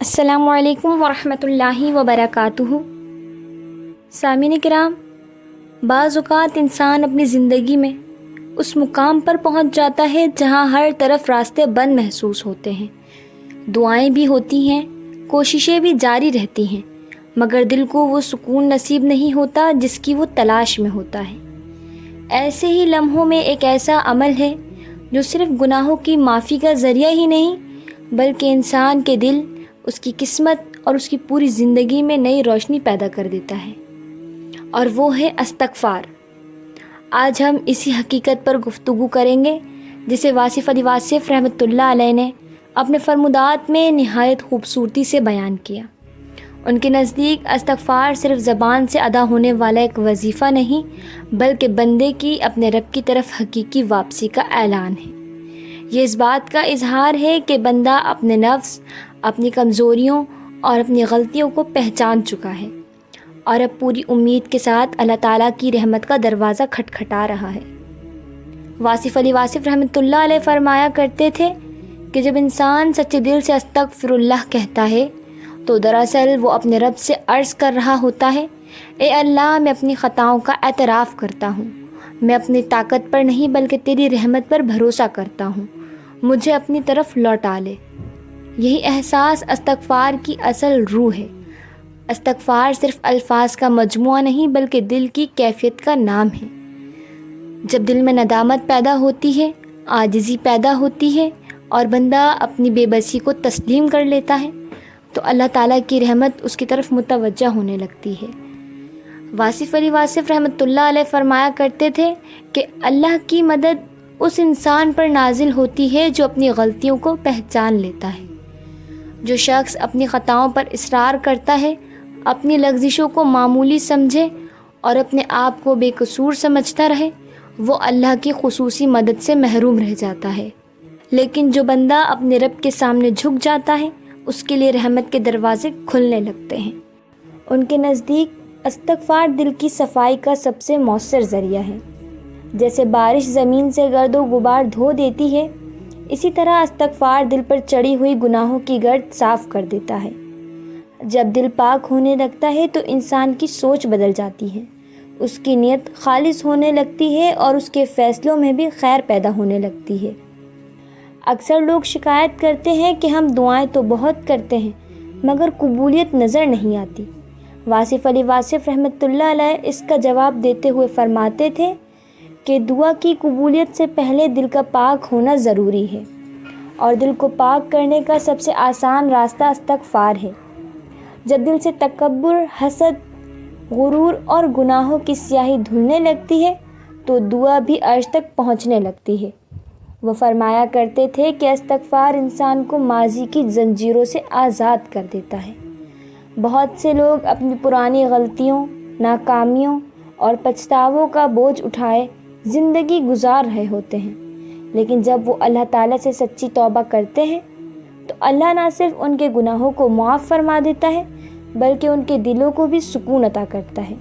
السلام علیکم ورحمۃ اللہ وبرکاتہ۔ سامعین کرام، بعض اوقات انسان اپنی زندگی میں اس مقام پر پہنچ جاتا ہے جہاں ہر طرف راستے بند محسوس ہوتے ہیں، دعائیں بھی ہوتی ہیں، کوششیں بھی جاری رہتی ہیں، مگر دل کو وہ سکون نصیب نہیں ہوتا جس کی وہ تلاش میں ہوتا ہے۔ ایسے ہی لمحوں میں ایک ایسا عمل ہے جو صرف گناہوں کی معافی کا ذریعہ ہی نہیں بلکہ انسان کے دل، اس کی قسمت اور اس کی پوری زندگی میں نئی روشنی پیدا کر دیتا ہے، اور وہ ہے استغفار۔ آج ہم اسی حقیقت پر گفتگو کریں گے جسے واصف علی واصف رحمۃ اللہ علیہ نے اپنے فرمودات میں نہایت خوبصورتی سے بیان کیا۔ ان کے نزدیک استغفار صرف زبان سے ادا ہونے والا ایک وظیفہ نہیں بلکہ بندے کی اپنے رب کی طرف حقیقی واپسی کا اعلان ہے۔ یہ اس بات کا اظہار ہے کہ بندہ اپنے نفس، اپنی کمزوریوں اور اپنی غلطیوں کو پہچان چکا ہے اور اب پوری امید کے ساتھ اللہ تعالیٰ کی رحمت کا دروازہ کھٹکھٹا رہا ہے۔ واصف علی واصف رحمۃ اللہ علیہ فرمایا کرتے تھے کہ جب انسان سچے دل سے استغفر اللہ کہتا ہے تو دراصل وہ اپنے رب سے عرض کر رہا ہوتا ہے، اے اللہ، میں اپنی خطاؤں کا اعتراف کرتا ہوں، میں اپنی طاقت پر نہیں بلکہ تیری رحمت پر بھروسہ کرتا ہوں، مجھے اپنی طرف لوٹا لے۔ یہی احساس استغفار کی اصل روح ہے۔ استغفار صرف الفاظ کا مجموعہ نہیں بلکہ دل کی کیفیت کا نام ہے۔ جب دل میں ندامت پیدا ہوتی ہے، عاجزی پیدا ہوتی ہے اور بندہ اپنی بے بسی کو تسلیم کر لیتا ہے تو اللہ تعالیٰ کی رحمت اس کی طرف متوجہ ہونے لگتی ہے۔ واصف علی واصف رحمۃ اللہ علیہ فرمایا کرتے تھے کہ اللہ کی مدد اس انسان پر نازل ہوتی ہے جو اپنی غلطیوں کو پہچان لیتا ہے۔ جو شخص اپنی خطاؤں پر اصرار کرتا ہے، اپنی لغزشوں کو معمولی سمجھے اور اپنے آپ کو بے قصور سمجھتا رہے، وہ اللہ کی خصوصی مدد سے محروم رہ جاتا ہے۔ لیکن جو بندہ اپنے رب کے سامنے جھک جاتا ہے، اس کے لیے رحمت کے دروازے کھلنے لگتے ہیں۔ ان کے نزدیک استغفار دل کی صفائی کا سب سے مؤثر ذریعہ ہے۔ جیسے بارش زمین سے گرد و غبار دھو دیتی ہے، اسی طرح استغفار دل پر چڑھی ہوئی گناہوں کی گرد صاف کر دیتا ہے۔ جب دل پاک ہونے لگتا ہے تو انسان کی سوچ بدل جاتی ہے، اس کی نیت خالص ہونے لگتی ہے اور اس کے فیصلوں میں بھی خیر پیدا ہونے لگتی ہے۔ اکثر لوگ شکایت کرتے ہیں کہ ہم دعائیں تو بہت کرتے ہیں مگر قبولیت نظر نہیں آتی۔ واصف علی واصف رحمۃ اللہ علیہ اس کا جواب دیتے ہوئے فرماتے تھے کہ دعا کی قبولیت سے پہلے دل کا پاک ہونا ضروری ہے، اور دل کو پاک کرنے کا سب سے آسان راستہ استغفار ہے۔ جب دل سے تکبر، حسد، غرور اور گناہوں کی سیاہی دھلنے لگتی ہے تو دعا بھی عرش تک پہنچنے لگتی ہے۔ وہ فرمایا کرتے تھے کہ استغفار انسان کو ماضی کی زنجیروں سے آزاد کر دیتا ہے۔ بہت سے لوگ اپنی پرانی غلطیوں، ناکامیوں اور پچھتاووں کا بوجھ اٹھائے زندگی گزار رہے ہوتے ہیں، لیکن جب وہ اللہ تعالیٰ سے سچی توبہ کرتے ہیں تو اللہ نہ صرف ان کے گناہوں کو معاف فرما دیتا ہے بلکہ ان کے دلوں کو بھی سکون عطا کرتا ہے۔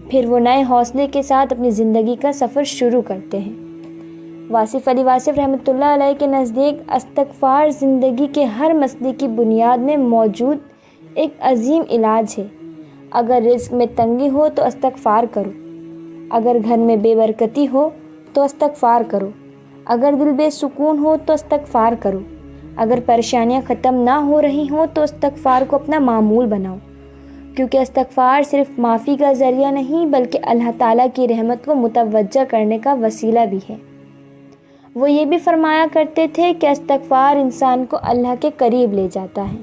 پھر وہ نئے حوصلے کے ساتھ اپنی زندگی کا سفر شروع کرتے ہیں۔ واصف علی واصف رحمۃ اللہ علیہ کے نزدیک استغفار زندگی کے ہر مسئلے کی بنیاد میں موجود ایک عظیم علاج ہے۔ اگر رزق میں تنگی ہو تو استغفار کرو، اگر گھر میں بے برکتی ہو تو استغفار کرو، اگر دل بے سکون ہو تو استغفار کرو، اگر پریشانیاں ختم نہ ہو رہی ہوں تو استغفار کو اپنا معمول بناؤ، کیونکہ استغفار صرف معافی کا ذریعہ نہیں بلکہ اللہ تعالیٰ کی رحمت کو متوجہ کرنے کا وسیلہ بھی ہے۔ وہ یہ بھی فرمایا کرتے تھے کہ استغفار انسان کو اللہ کے قریب لے جاتا ہے۔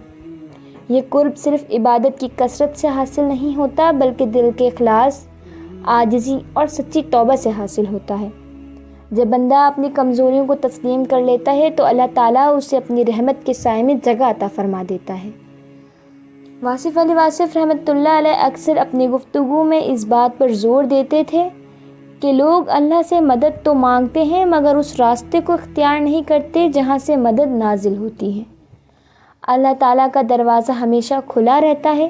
یہ قرب صرف عبادت کی کثرت سے حاصل نہیں ہوتا بلکہ دل کے اخلاص، عاجزی اور سچی توبہ سے حاصل ہوتا ہے۔ جب بندہ اپنی کمزوریوں کو تسلیم کر لیتا ہے تو اللہ تعالیٰ اسے اپنی رحمت کے سائے میں جگہ عطا فرما دیتا ہے۔ واصف علی واصف رحمۃ اللہ علیہ اکثر اپنی گفتگو میں اس بات پر زور دیتے تھے کہ لوگ اللہ سے مدد تو مانگتے ہیں مگر اس راستے کو اختیار نہیں کرتے جہاں سے مدد نازل ہوتی ہے۔ اللہ تعالیٰ کا دروازہ ہمیشہ کھلا رہتا ہے،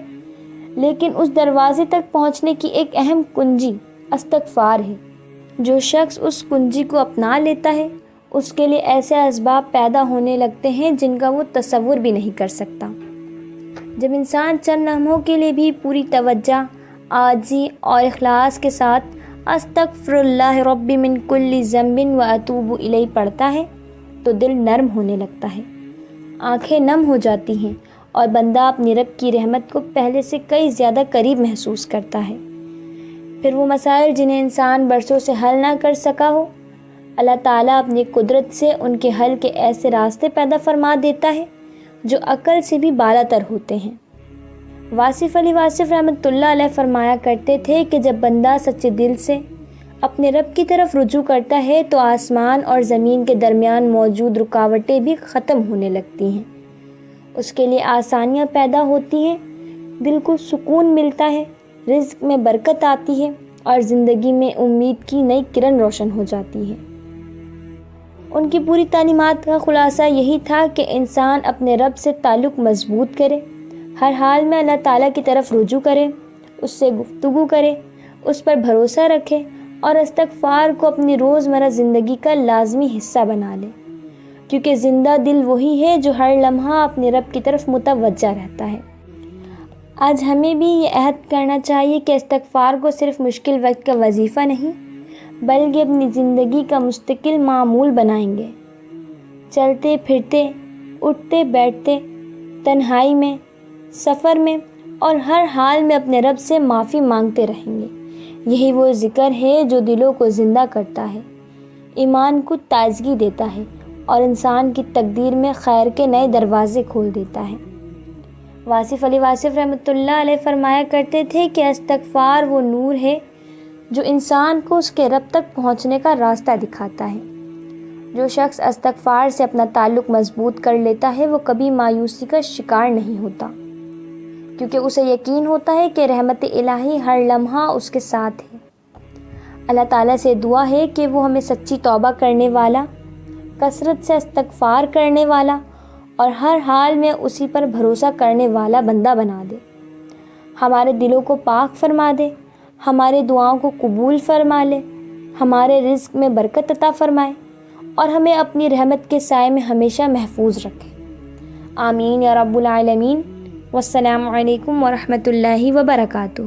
لیکن اس دروازے تک پہنچنے کی ایک اہم کنجی استغفار ہے۔ جو شخص اس کنجی کو اپنا لیتا ہے اس کے لیے ایسے اسباب پیدا ہونے لگتے ہیں جن کا وہ تصور بھی نہیں کر سکتا۔ جب انسان چند لمحوں کے لیے بھی پوری توجہ، عاجزی اور اخلاص کے ساتھ استغفر اللہ ربی من کل ذنب و اتوب الیہ پڑھتا ہے تو دل نرم ہونے لگتا ہے، آنکھیں نم ہو جاتی ہیں اور بندہ اپنی رب کی رحمت کو پہلے سے کئی زیادہ قریب محسوس کرتا ہے۔ پھر وہ مسائل جنہیں انسان برسوں سے حل نہ کر سکا ہو، اللہ تعالیٰ اپنی قدرت سے ان کے حل کے ایسے راستے پیدا فرما دیتا ہے جو عقل سے بھی بالا تر ہوتے ہیں۔ واصف علی واصف رحمۃ اللہ علیہ فرمایا کرتے تھے کہ جب بندہ سچے دل سے اپنے رب کی طرف رجوع کرتا ہے تو آسمان اور زمین کے درمیان موجود رکاوٹیں بھی ختم ہونے لگتی ہیں، اس کے لیے آسانیاں پیدا ہوتی ہیں، دل کو سکون ملتا ہے، رزق میں برکت آتی ہے اور زندگی میں امید کی نئی کرن روشن ہو جاتی ہے۔ ان کی پوری تعلیمات کا خلاصہ یہی تھا کہ انسان اپنے رب سے تعلق مضبوط کرے، ہر حال میں اللہ تعالیٰ کی طرف رجوع کرے، اس سے گفتگو کرے، اس پر بھروسہ رکھے اور استغفار کو اپنی روزمرہ زندگی کا لازمی حصہ بنا لے، کیونکہ زندہ دل وہی ہے جو ہر لمحہ اپنے رب کی طرف متوجہ رہتا ہے۔ آج ہمیں بھی یہ عہد کرنا چاہیے کہ استغفار کو صرف مشکل وقت کا وظیفہ نہیں بلکہ اپنی زندگی کا مستقل معمول بنائیں گے۔ چلتے پھرتے، اٹھتے بیٹھتے، تنہائی میں، سفر میں اور ہر حال میں اپنے رب سے معافی مانگتے رہیں گے۔ یہی وہ ذکر ہے جو دلوں کو زندہ کرتا ہے، ایمان کو تازگی دیتا ہے اور انسان کی تقدیر میں خیر کے نئے دروازے کھول دیتا ہے۔ واصف علی واصف رحمۃ اللہ علیہ فرمایا کرتے تھے کہ استغفار وہ نور ہے جو انسان کو اس کے رب تک پہنچنے کا راستہ دکھاتا ہے۔ جو شخص استغفار سے اپنا تعلق مضبوط کر لیتا ہے وہ کبھی مایوسی کا شکار نہیں ہوتا، کیونکہ اسے یقین ہوتا ہے کہ رحمت الہی ہر لمحہ اس کے ساتھ ہے۔ اللہ تعالیٰ سے دعا ہے کہ وہ ہمیں سچی توبہ کرنے والا، کثرت سے استغفار کرنے والا اور ہر حال میں اسی پر بھروسہ کرنے والا بندہ بنا دے، ہمارے دلوں کو پاک فرما دے، ہمارے دعاؤں کو قبول فرما لے، ہمارے رزق میں برکت عطا فرمائے اور ہمیں اپنی رحمت کے سائے میں ہمیشہ محفوظ رکھے۔ آمین یا رب العالمین۔ والسلام علیکم ورحمۃ اللہ وبرکاتہ۔